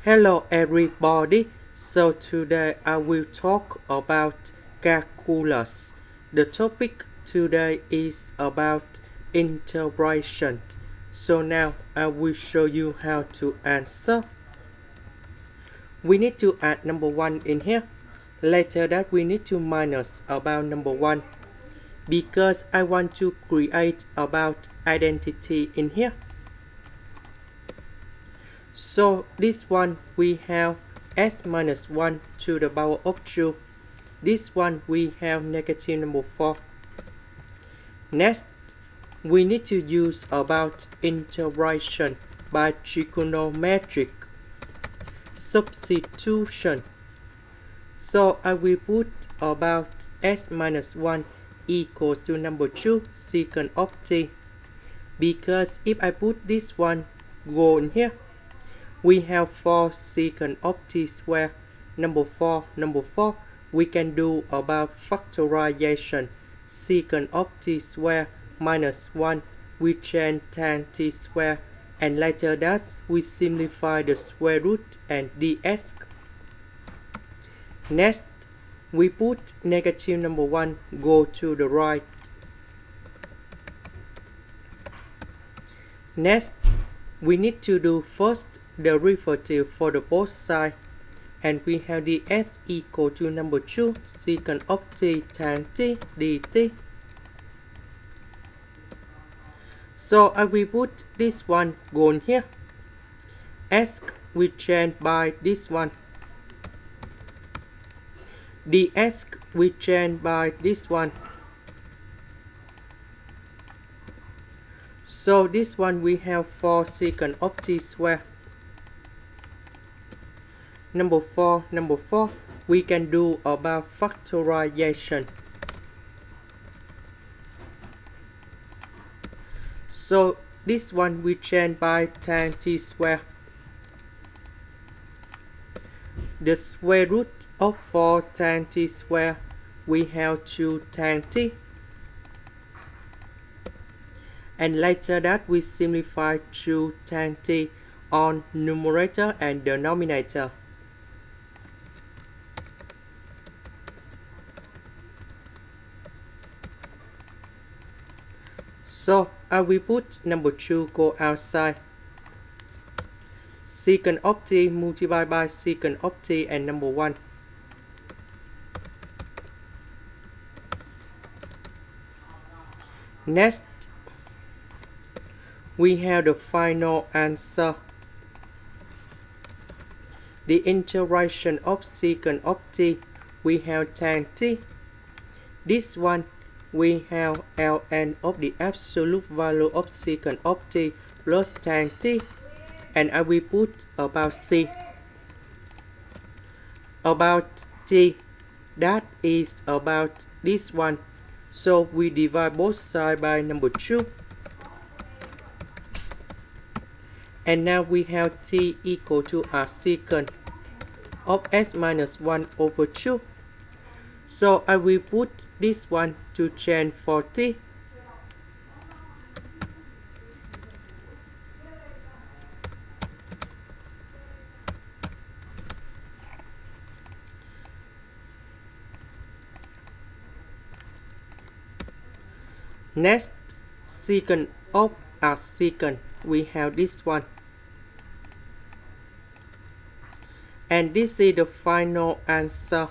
Hello everybody, so today I will talk about calculus. The topic today is about integration. So now I will show you how to answer. We need to add number 1 in here. Later that we need to minus about number 1 because I want to create about identity in here. So this one we have s minus 1 to the power of 2. This one we have negative number 4. Next, we need to use about integration by trigonometric substitution. So I will put about s minus 1 equals to number 2 secant of t. Because if I put this one go in here, we have 4 secant of t square. Number 4, we can do about factorization. Secant of t square minus 1, we change tan t square, and later that we simplify the square root and dx. Next, we put negative number 1 go to the right. Next, we need to do first derivative for the both sides, and we have dx equal to number 2 secant of t tan t dt. So I will put this one go in here. S we change by this one. Dx we change by this one. So this one we have 4 secant of t square. Number 4, we can do about factorization. So this one we change by tan t square. The square root of 4 tan t square, we have 2 tan t. And later that we simplify 2 tan t on numerator and denominator. So I will put number 2 go outside. Secant of t multiplied by secant of t and number 1. Next, we have the final answer. The integration of secant of t, we have tan t. This one we have ln of the absolute value of secant of t plus tan t, and I will put about c. About t, that is about this one. So we divide both sides by number 2. And now we have t equal to a secant of s minus 1 over 2. So I will put this one to change for t. Next, secant of a secant, we have this one. And this is the final answer.